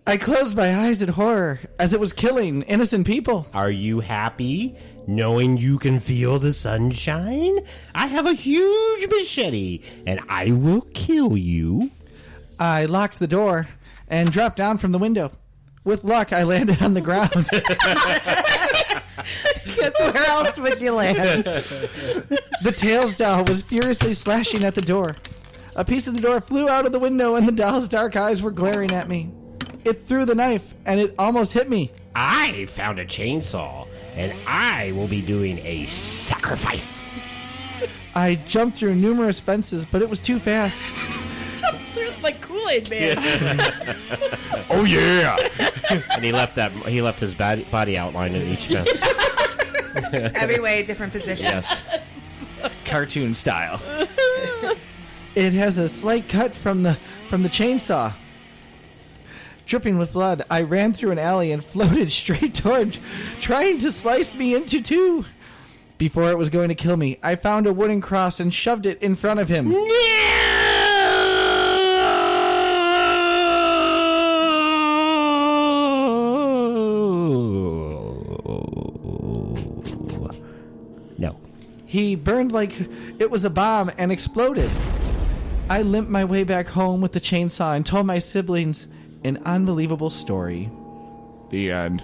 I closed my eyes in horror as it was killing innocent people. Are you happy knowing you can feel the sunshine? I have a huge machete, and I will kill you. I locked the door and dropped down from the window. With luck, I landed on the ground. Guess where else would you land? The Tails doll was furiously slashing at the door. A piece of the door flew out of the window, and the doll's dark eyes were glaring at me. It threw the knife, and it almost hit me. I found a chainsaw, and I will be doing a sacrifice. I jumped through numerous fences, but it was too fast. Like Kool-Aid Man. Oh yeah! And he left his body outline in each fence. Every way, different position. Yes. Cartoon style. It has a slight cut from the chainsaw. Dripping with blood, I ran through an alley and floated straight toward, trying to slice me into two. Before it was going to kill me, I found a wooden cross and shoved it in front of him. No. He burned like it was a bomb and exploded. I limped my way back home with the chainsaw and told my siblings an unbelievable story. The end.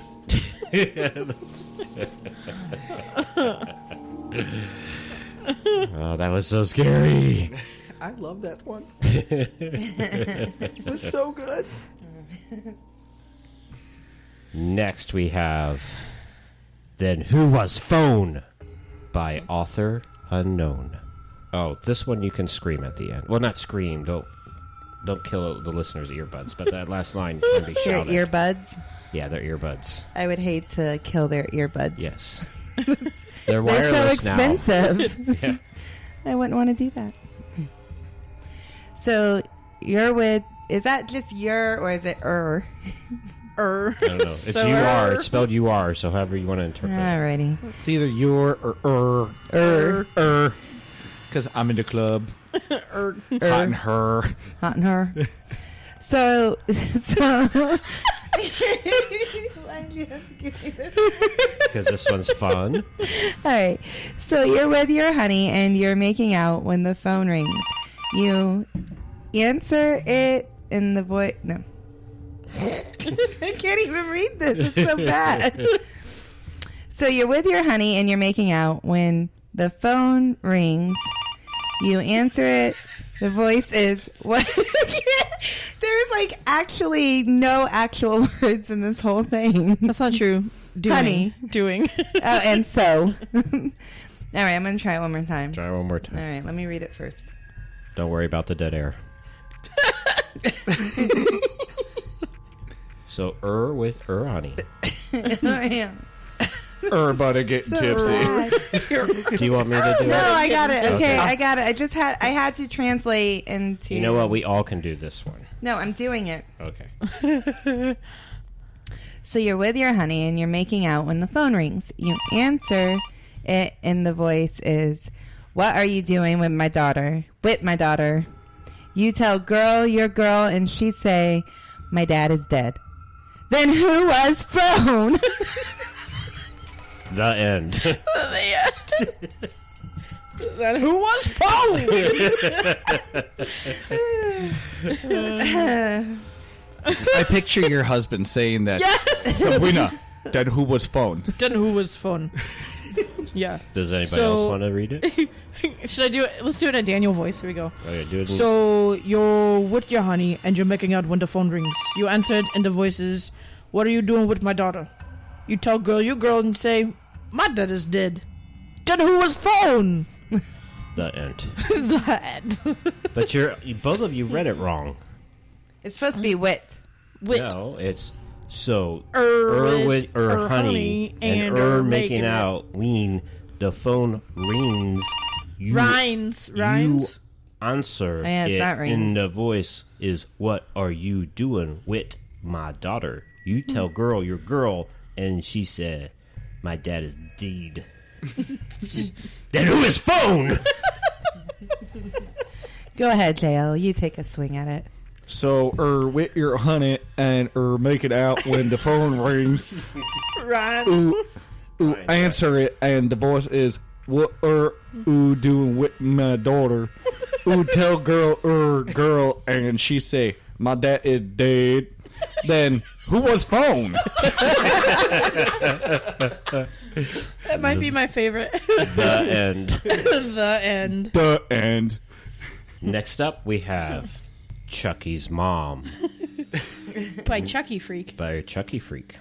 Oh, that was so scary. I love that one. It was so good. Next we have Then Who Was Phone by author unknown. Oh, this one you can scream at the end. Well, not scream. Don't kill the listeners' earbuds, but that last line can be Your shouted. earbuds? Yeah, they're earbuds. I would hate to kill their earbuds. Yes. They're They're wireless so expensive. now. Yeah. I wouldn't want to do that. So you're with, is that just your or is it I don't know. It's So U-R. It's spelled U-R, so however you want to interpret it. Alrighty. It's either your or because I'm in the club. Hot and her. Hot in her. So why'd you have to give me this? Because this one's fun. Alright. So you're with your honey and you're making out when the phone rings. You answer it in the voice. No. I can't even read this. It's so bad. So you're with your honey and you're making out when the phone rings. You answer it. The voice is what? There's like actually no actual words in this whole thing. That's not true. Honey. Doing. Oh, and so. All right, I'm going to try it one more time. Try one more time. All right, let me read it first. Don't worry about the dead air. So, with honey. I am. About to get tipsy. Do you want me to do No, it? I got it. Okay, Okay. I got it. I had to translate into. You know what? We all can do this one. No, I'm doing it. Okay. So you're with your honey and you're making out when the phone rings. You answer it and the voice is, "What are you doing with my daughter?" With my daughter. You tell girl, your girl, and she say, "My dad is dead." Then who was phone? The end. Then who was phone? I picture your husband saying that. Yes. The winner. Then who was phone? Then who was phone? Yeah. Does anybody else want to read it? Should I do it? Let's do it in a Daniel voice. Here we go. Okay, do it. So you're with your honey and you're making out when the phone rings. You answer it and the voice is, "What are you doing with my daughter?" You tell girl, your girl, and say, "My dad is dead." Then who was phone? The end. The end. But both of you read it wrong. It's supposed to be wit. Wit. No, it's so with with honey and making out when the phone rings. You, Rhymes. You answer Yeah, it's it not rhymes. in the voice is, "What are you doing with my daughter?" You tell girl your girl, and she said, "My dad is dead." Then who is phone? Go ahead, JL. You take a swing at it. So, with your honey and make it out when the phone rings. Rhymes. Answer it, and the voice is, what doing with my daughter? Tell girl, and she say, my dad is dead. Then, who was phone? That might be my favorite. The end. The end. The end. Next up, we have Chucky's Mom By Chucky Freak. by Chucky Freak.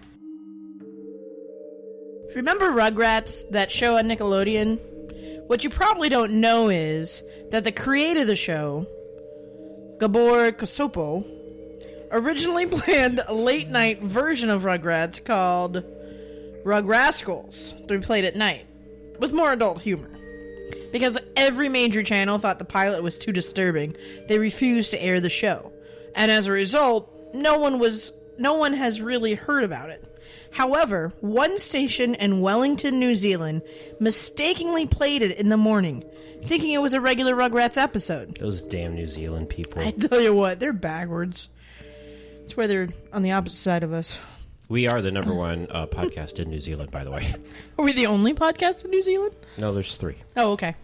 Remember Rugrats, that show on Nickelodeon? What you probably don't know is that the creator of the show, Gabor Kosopo, originally planned a late-night version of Rugrats called Rugrascals to be played at night, with more adult humor. Because every major channel thought the pilot was too disturbing, they refused to air the show. And as a result, no one has really heard about it. However, one station in Wellington, New Zealand, mistakenly played it in the morning, thinking it was a regular Rugrats episode. Those damn New Zealand people. I tell you what, they're backwards. It's where they're on the opposite side of us. We are the number one podcast in New Zealand, by the way. Are we the only podcast in New Zealand? No, there's 3. Oh, okay.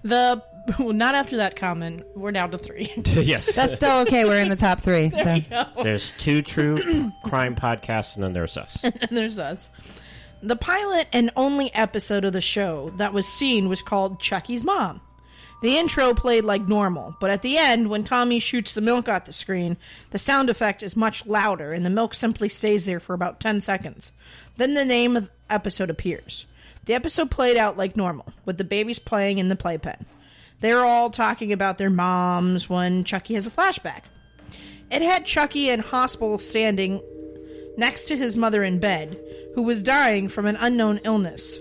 Not after that comment. We're down to 3. Yes. That's still okay. We're in the top 3. So. There's 2 true crime podcasts, and then there's us. And there's us. The pilot and only episode of the show that was seen was called Chucky's Mom. The intro played like normal, but at the end, when Tommy shoots the milk at the screen, the sound effect is much louder, and the milk simply stays there for about 10 seconds. Then the name of the episode appears. The episode played out like normal, with the babies playing in the playpen. They're all talking about their moms when Chucky has a flashback. It had Chucky in hospital standing next to his mother in bed, who was dying from an unknown illness.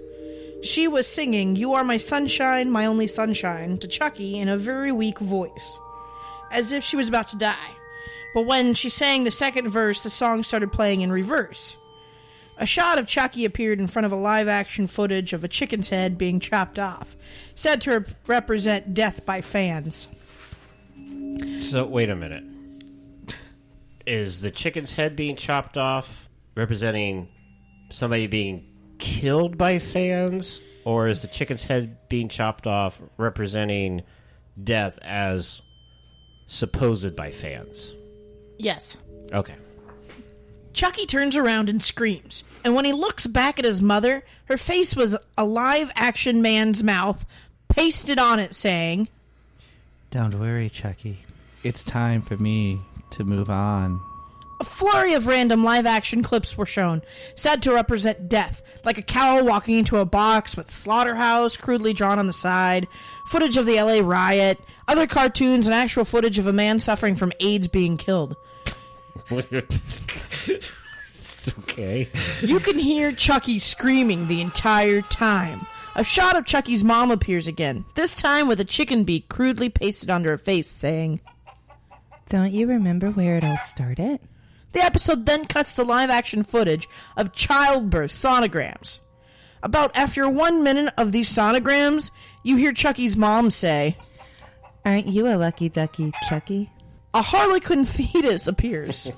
She was singing "You Are My Sunshine, My Only Sunshine" to Chucky in a very weak voice, as if she was about to die. But when she sang the second verse, the song started playing in reverse. A shot of Chucky appeared in front of a live-action footage of a chicken's head being chopped off, said to represent death by fans. So, wait a minute. Is the chicken's head being chopped off representing somebody being killed by fans? Or is the chicken's head being chopped off representing death as supposed by fans? Yes. Okay. Chucky turns around and screams, and when he looks back at his mother, her face was a live-action man's mouth pasted on it saying, Don't worry, Chucky. It's time for me to move on. A flurry of random live-action clips were shown, said to represent death, like a cow walking into a box with slaughterhouse crudely drawn on the side, footage of the LA riot, other cartoons, and actual footage of a man suffering from AIDS being killed. Okay. You can hear Chucky screaming the entire time. A shot of Chucky's mom appears again, this time with a chicken beak crudely pasted onto her face, saying, Don't you remember where it all started? The episode then cuts to live-action footage of childbirth sonograms. About after 1 minute of these sonograms, you hear Chucky's mom say, Aren't you a lucky ducky, Chucky? a harlequin fetus appears.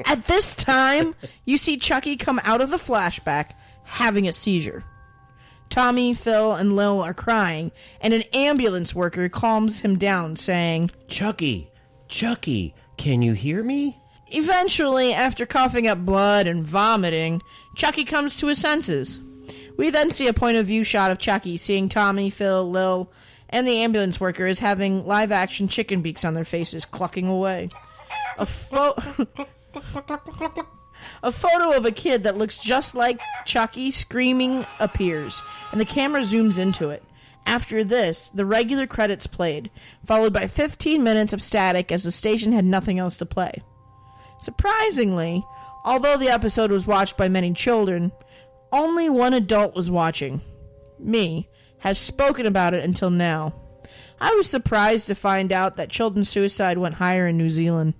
At this time, you see Chucky come out of the flashback having a seizure. Tommy, Phil, and Lil are crying, and an ambulance worker calms him down, saying, Chucky, can you hear me? Eventually, after coughing up blood and vomiting, Chucky comes to his senses. We then see a point of view shot of Chucky seeing Tommy, Phil, Lil, and the ambulance workers having live-action chicken beaks on their faces, clucking away. A photo of a kid that looks just like Chucky screaming appears, and the camera zooms into it. After this, the regular credits played, followed by 15 minutes of static as the station had nothing else to play. Surprisingly, although the episode was watched by many children, only one adult was watching. Me has spoken about it until now. I was surprised to find out that children's suicide went higher in New Zealand.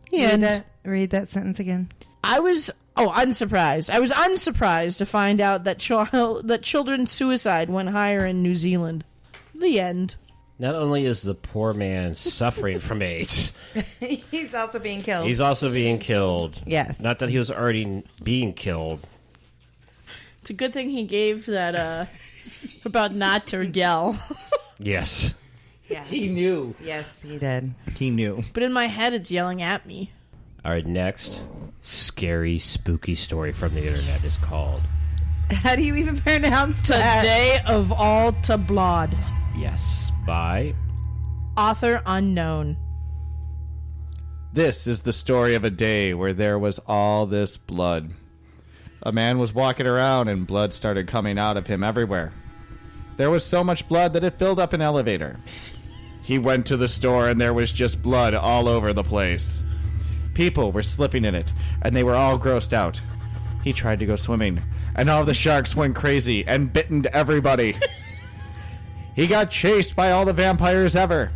Read that sentence again. I was unsurprised. I was unsurprised to find out that children's suicide went higher in New Zealand. The end. Not only is the poor man suffering from AIDS, He's also being killed. he's also being killed. Yes. Not that he was already being killed. It's a good thing he gave that about not to yell. Yes. Yeah. He knew. Yes, he did. He knew. But in my head, it's yelling at me. All right, next scary, spooky story from the internet is called How do you even pronounce that? Day of All to Blood. Yes by Author unknown. This is the story of a day where there was all this blood. A man was walking around and blood started coming out of him everywhere. There was so much blood that it filled up an elevator. He went to the store and there was just blood all over the place. People were slipping in it, and they were all grossed out. He tried to go swimming, and all the sharks went crazy and bitten everybody. He got chased by all the vampires ever.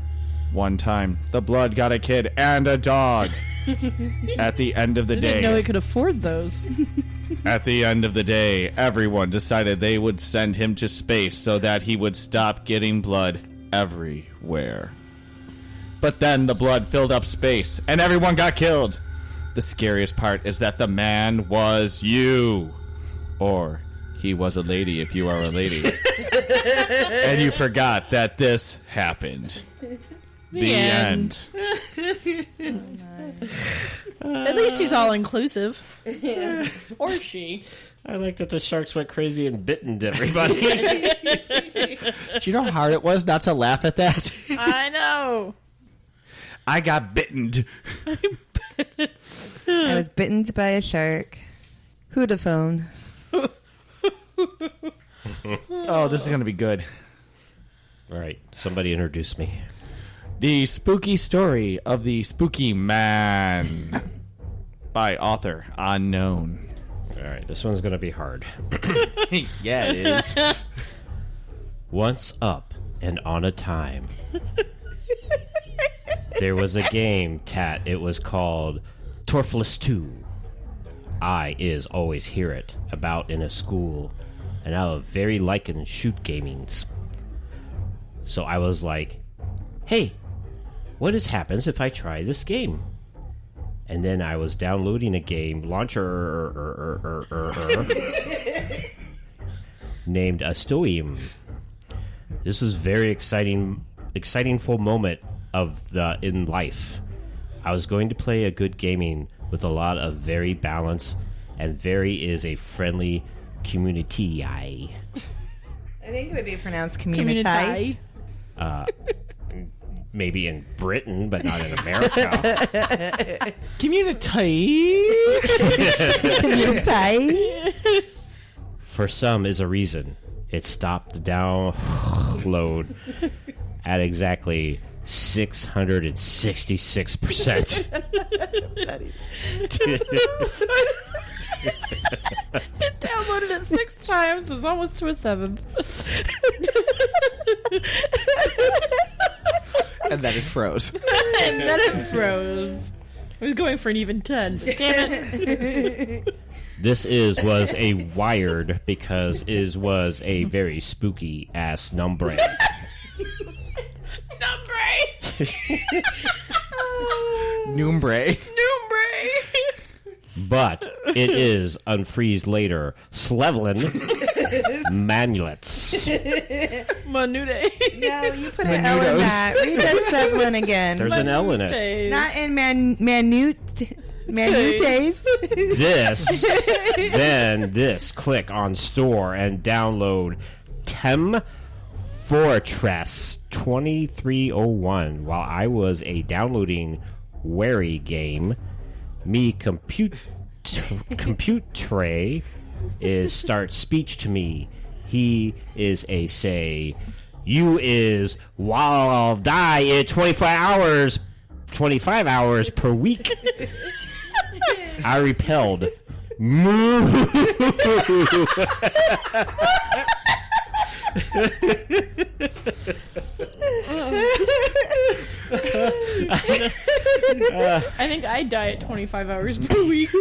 One time, the blood got a kid and a dog. At the end of the I didn't know day, he could afford those. at the end of the day, everyone decided they would send him to space so that he would stop getting blood everywhere. But then the blood filled up space, and everyone got killed. The scariest part is that the man was you. Or he was a lady if you are a lady. And you forgot that this happened. The end. At least he's all inclusive. Or she. I like that the sharks went crazy and bitten everybody. Do you know how hard it was not to laugh at that? I know. I got bittened. I was bitten by a shark. Hoodaphone. Oh, this is going to be good. All right, somebody introduce me. The spooky story of the spooky man by author unknown. All right, this one's going to be hard. Yeah, it is. Once up and on a time, there was a game, Tat. It was called Torfless 2. I is always hear it about in a school, and I was very liking shoot gamings. So I was like, hey, what happens if I try this game? And then I was downloading a game launcher named Astoium. This was very exciting full moment of the in life. I was going to play a good gaming with a lot of very balanced, and very is a friendly community. I think it would be pronounced community. Maybe in Britain, but not in America. Community. Community. For some is a reason. It stopped the download at exactly 666%. It downloaded it 6 times. It's almost to a 7th. And then it froze. And then it froze. I was going for an even 10. Damn it. This was a wired because was a very spooky ass number. Numbre. But it is unfreeze later. Slevlin Manulets. Manude. No, you put an L in that. Read that Sevlin again. There's an L in it. Not in manutes. This. Click on store and download Tem Fortress 2301. While I was downloading Wary game, me compute tray is start speech to me. He is a say, you is while I'll die in 25 hours per week. I repelled. I think I die at 25 hours per week. So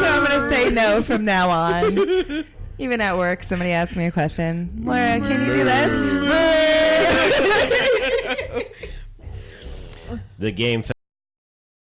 I'm going to say no from now on. Even at work, somebody asks me a question. Laura, can you do this? The game